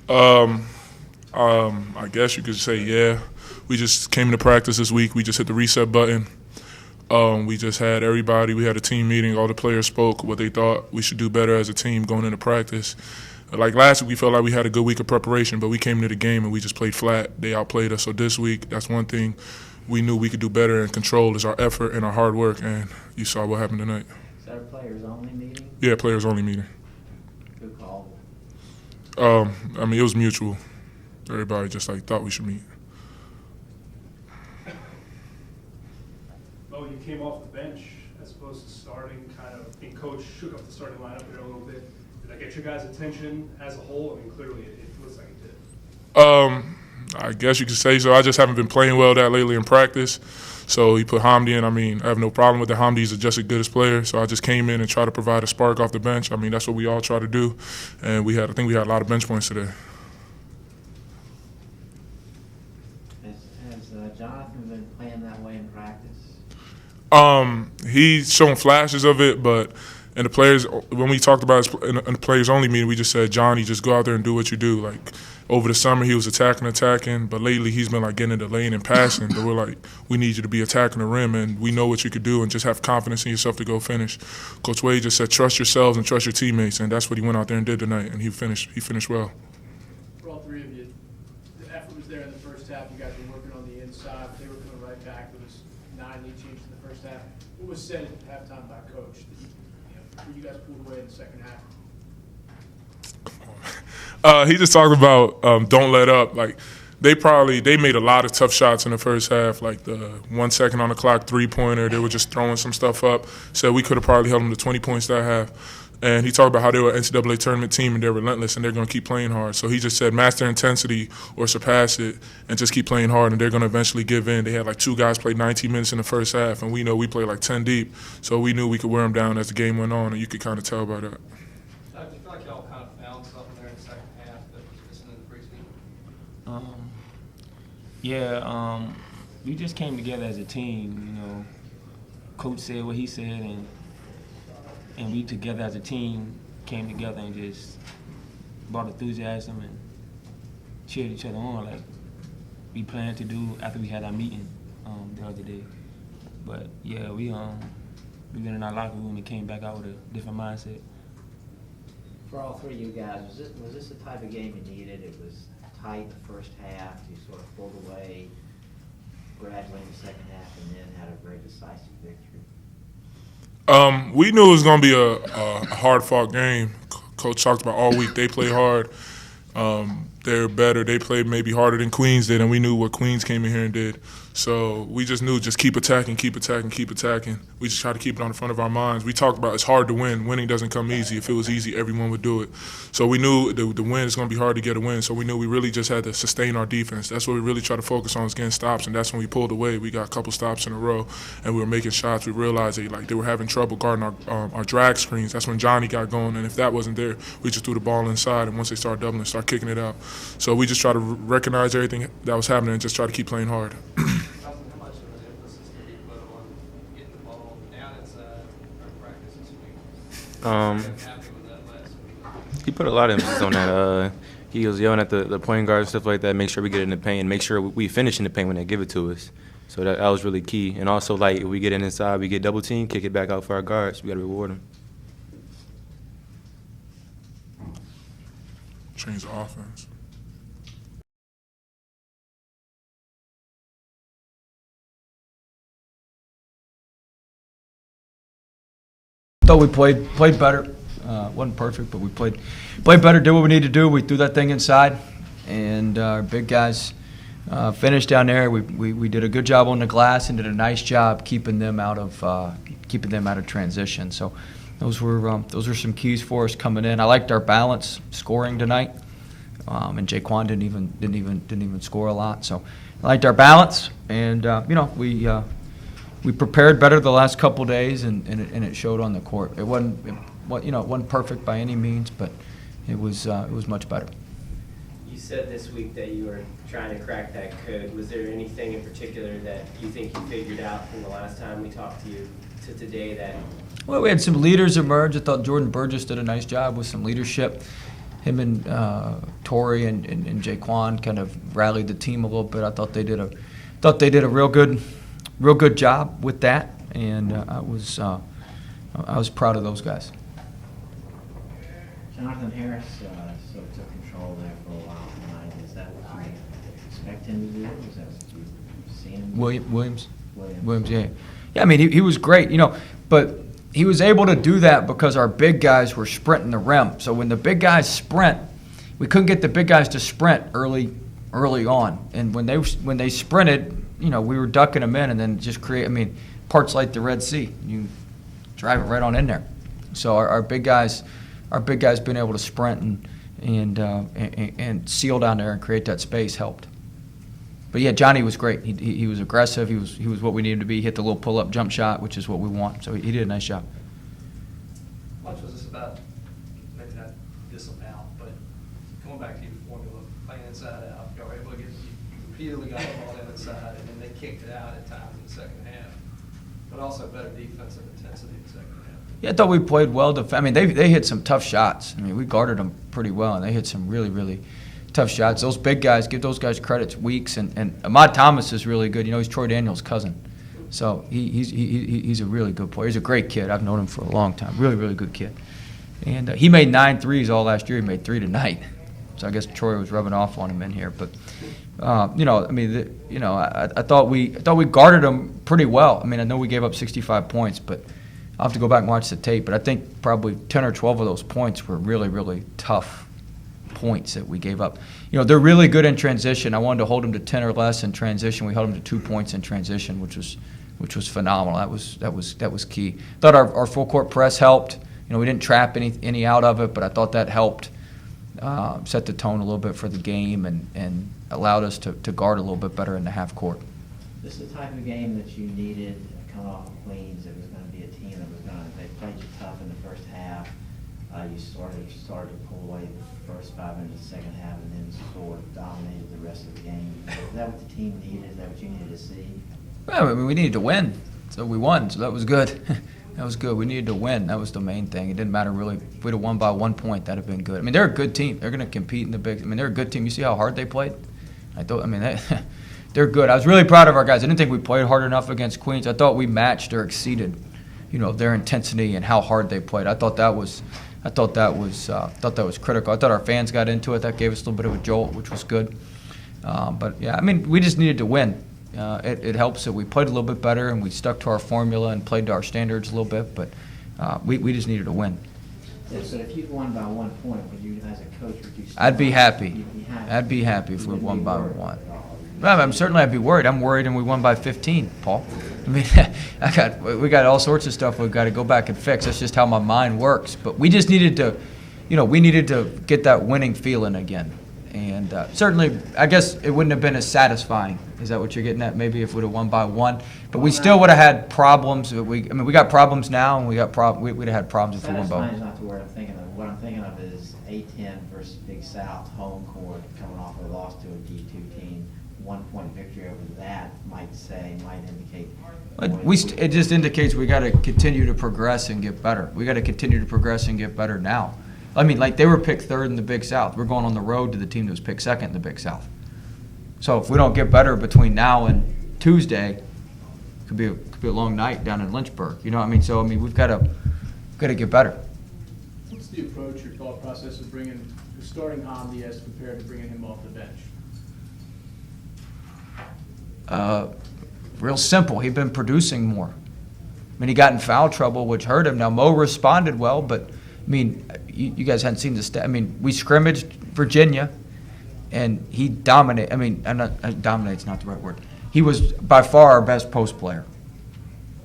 Um, I guess you could say, yeah. We just came to practice this week. We just hit the reset button. We just had everybody. We had a team meeting. All the players spoke what they thought we should do better as a team going into practice. Like last week, we felt like we had a good week of preparation, but we came into the game and we just played flat. They outplayed us. So this week, that's one thing we knew we could do better and control is our effort and our hard work. And you saw what happened tonight. Is that a players-only meeting? Yeah, players-only meeting. Who called? I mean, it was mutual. Everybody just thought we should meet. Oh, you came off the bench as opposed to starting, kind of being coach shook up the starting lineup there a little bit. Did that get your guys' attention as a whole? I mean, clearly it looks like it did. I guess you could say so. I just haven't been playing well that lately in practice. So he put Hamdi in. I mean, I have no problem with it. Hamdi's just as good as player. So I just came in and tried to provide a spark off the bench. I mean, that's what we all try to do. And I think we had a lot of bench points today. Has Jonathan been playing that way in practice? He's shown flashes of it, but and the players, when we talked about it in the players only meeting, we just said, Johnny, just go out there and do what you do. Like over the summer, he was attacking, but lately he's been getting in the lane and passing. But we're like, we need you to be attacking the rim, and we know what you could do, and just have confidence in yourself to go finish. Coach Wade just said, trust yourselves and trust your teammates, and that's what he went out there and did tonight, and he finished well. For all three of you, the effort was there in the first half. You guys were working on the inside. They were coming right back. There was 9 lead changes in the first half. What was said at halftime by Coach? You guys pulled away in the second half? He just talked about don't let up. Like they made a lot of tough shots in the first half. Like the 1 second on the clock 3-pointer, they were just throwing some stuff up. So we could have probably held them to 20 points that half. And he talked about how they were an NCAA tournament team and they're relentless and they're going to keep playing hard. So he just said master intensity or surpass it and just keep playing hard and they're going to eventually give in. They had 2 guys play 19 minutes in the first half and we know we played 10 deep. So we knew we could wear them down as the game went on and you could kind of tell by that. I feel like y'all kind of found something there in the second half that was missing in the preseason. We just came together as a team. Coach said what he said, and we together as a team came together and just brought enthusiasm and cheered each other on like we planned to do after we had our meeting the other day. But yeah, we been in our locker room and came back out with a different mindset. For all three of you guys, was this the type of game you needed? It was tight the first half. You sort of pulled away gradually in the second half and then had a very decisive victory. We knew it was going to be a hard-fought game. Coach talked about all week. They play hard. They're better. They played maybe harder than Queens did, and we knew what Queens came in here and did. So we just knew just keep attacking, keep attacking, keep attacking. We just try to keep it on the front of our minds. We talked about it's hard to win. Winning doesn't come easy. If it was easy, everyone would do it. So we knew the win is going to be hard to get a win. So we knew we really just had to sustain our defense. That's what we really try to focus on is getting stops, and that's when we pulled away. We got a couple stops in a row, and we were making shots. We realized they were having trouble guarding our drag screens. That's when Johnny got going, and if that wasn't there, we just threw the ball inside, and once they started doubling, start kicking it out. So we just try to recognize everything that was happening and just try to keep playing hard. He put a lot of emphasis on that. He was yelling at the point guard and stuff like that, make sure we get in the paint, make sure we finish in the paint when they give it to us. So that was really key. And also, if we get inside, we get double team, kick it back out for our guards. We got to reward them. Change the offense. Thought we played better. Wasn't perfect, but we played better. Did what we needed to do. We threw that thing inside, and our big guys finished down there. We did a good job on the glass and did a nice job keeping them out of transition. So those were some keys for us coming in. I liked our balance scoring tonight, and Jaquan didn't even score a lot. So I liked our balance, and we prepared better the last couple days, and it showed on the court. It wasn't perfect by any means, but it was much better. You said this week that you were trying to crack that code. Was there anything in particular that you think you figured out from the last time we talked to you to today that? Well, we had some leaders emerge. I thought Jordan Burgess did a nice job with some leadership. him and Torrey and Jaquan kind of rallied the team a little bit. I thought they did a real good job with that, and I was proud of those guys. Jonathan Harris sort of took control there for a while tonight. Is that what you expect him to do? Is that what you've seen him do? Williams, yeah. Yeah, I mean, he was great, but he was able to do that because our big guys were sprinting the rim. So when the big guys sprint, we couldn't get the big guys to sprint early on. And when they sprinted, we were ducking them in and then just parts like the Red Sea. You drive it right on in there. So our big guys being able to sprint and seal down there and create that space helped. But yeah, Johnny was great. He was aggressive. He was what we needed to be. He hit the little pull-up jump shot, which is what we want. So he did a nice job. How much was this about, maybe not about, but going back to your formula, playing inside out, you were able to you repeatedly got the ball in inside, and then they kicked it out at times in the second half, but also better defensive intensity in the second half. Yeah, I thought we played well. They hit some tough shots. We guarded them pretty well, and they hit some really, really tough shots. Those big guys, give those guys credit. Weeks and Ahmad Thomas is really good. He's Troy Daniels' cousin, so he's a really good player. He's a great kid. I've known him for a long time. Really, really good kid. And he made 9 threes all last year. He made 3 tonight. So I guess Troy was rubbing off on him in here. But I thought we guarded them pretty well. I know we gave up 65 points, but I'll have to go back and watch the tape. But I think probably 10 or 12 of those points were really, really tough points that we gave up. They're really good in transition. I wanted to hold them to 10 or less in transition. We held them to 2 points in transition, which was phenomenal. That was key. Thought our full court press helped. We didn't trap any out of it, but I thought that helped set the tone a little bit for the game and allowed us to guard a little bit better in the half court. This is the type of game that you needed coming off of Queens. It was going to be a team that they played you tough in the first half. You started to pull away the first 5 minutes of the second half and then sort of dominated the rest of the game. Is that what the team needed? Is that what you needed to see? Well, we needed to win, so we won, so that was good. That was good. We needed to win. That was the main thing. It didn't matter really. If we'd have won by 1 point, that'd have been good. They're a good team. They're going to compete in the big. They're a good team. You see how hard they played? They're good. I was really proud of our guys. I didn't think we played hard enough against Queens. I thought we matched or exceeded, their intensity and how hard they played. I thought that was critical. I thought our fans got into it. That gave us a little bit of a jolt, which was good. But yeah, we just needed to win. It helps that we played a little bit better and we stuck to our formula and played to our standards a little bit. But we just needed to win. Yeah, so if you won by 1 point, would you, as a coach, would you? I'd be happy. You'd be happy. I'd be happy if we won by 1. Well, Certainly I'd be worried. I'm worried and we won by 15, Paul. we got all sorts of stuff we've got to go back and fix. That's just how my mind works. But we just needed to, we needed to get that winning feeling again. And certainly, I guess it wouldn't have been as satisfying. Is that what you're getting at? Maybe if we'd have won by 1, but we still would have had problems. We got problems now, and we'd have had problems if we won by 1. Satisfying is not the word I'm thinking of. What I'm thinking of is A-10 versus Big South home court coming off a loss to a D2 team. 1 point victory over that might indicate. It just indicates we got to continue to progress and get better. We got to continue to progress and get better now. They were picked 3rd in the Big South. We're going on the road to the team that was picked 2nd in the Big South. So if we don't get better between now and Tuesday, it could be a long night down in Lynchburg. So we've got to get better. What's the approach or thought process of starting Hamdi as compared to bringing him off the bench? Real simple. He'd been producing more. He got in foul trouble, which hurt him. Now Mo responded well, but you guys hadn't seen the stat. We scrimmaged Virginia, and he dominated. Dominate's not the right word. He was by far our best post player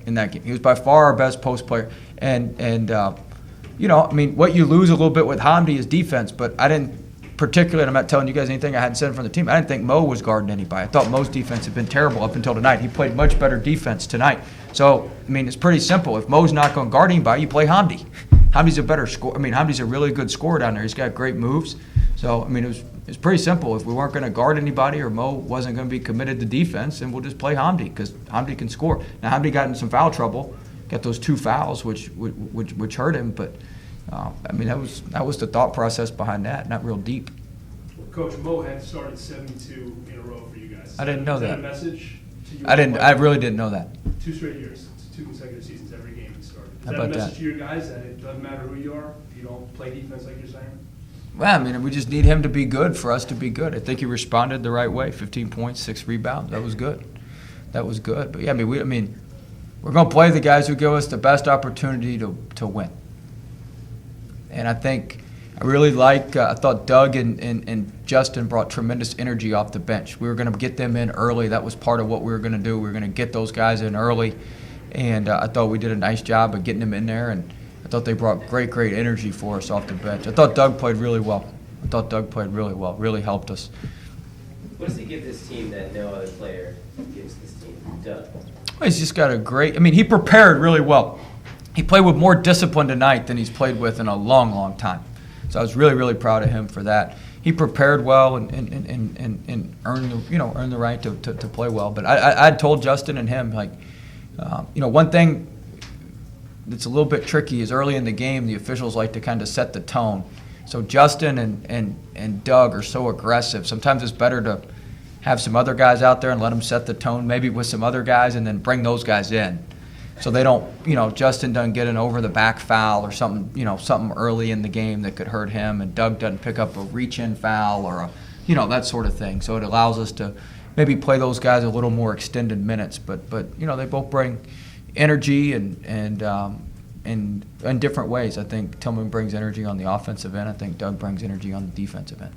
in that game. He was by far our best post player. What you lose a little bit with Hamdi is defense, but I didn't particularly, and I'm not telling you guys anything I hadn't said from the team, I didn't think Mo was guarding anybody. I thought Mo's defense had been terrible up until tonight. He played much better defense tonight. So, it's pretty simple. If Mo's not going to guard anybody, you play Hamdi. Hamdi's a better scorer. Hamdi's a really good scorer down there. He's got great moves. So, it was pretty simple. If we weren't going to guard anybody or Mo wasn't going to be committed to defense, then we'll just play Hamdi because Hamdi can score. Now, Hamdi got in some foul trouble, got those 2 fouls, which hurt him. But, I mean, that was the thought process behind that, not real deep. Coach, Mo had started 72 in a row for you guys. I didn't know Is that that. a message to you? I really didn't know that. 2 straight years, 2 consecutive seasons, every game he started. Is How that a about message that? to your guys that it doesn't matter who you are, if you don't play defense like you're saying? Well, I mean, we just need him to be good for us to be good. I think he responded the right way. 15 points, 6 rebounds. That was good. That was good. But yeah, I mean, we're going to play the guys who give us the best opportunity to win. And I think I really I thought Doug and Justin brought tremendous energy off the bench. We were going to get them in early. That was part of what we were going to do. We were going to get those guys in early. And I thought we did a nice job of getting them in there. And I thought they brought great energy for us off the bench. I thought Doug played really well. Really helped us. What does he give this team that no other player gives this team? Doug. Well, he's just got he prepared really well. He played with more discipline tonight than he's played with in a long time. So I was really proud of him for that. He prepared well and earned the right to play well. But I told Justin and him, like, one thing that's a little bit tricky is early in the game the officials like to kind of set the tone. So Justin and Doug are so aggressive. Sometimes it's better to have some other guys out there and let them set the tone, maybe with some other guys, and then bring those guys in. So they don't, Justin doesn't get an over-the-back foul or something early in the game that could hurt him, and Doug doesn't pick up a reach-in foul or that sort of thing. So it allows us to maybe play those guys a little more extended minutes. But they both bring energy and in different ways. I think Tillman brings energy on the offensive end. I think Doug brings energy on the defensive end.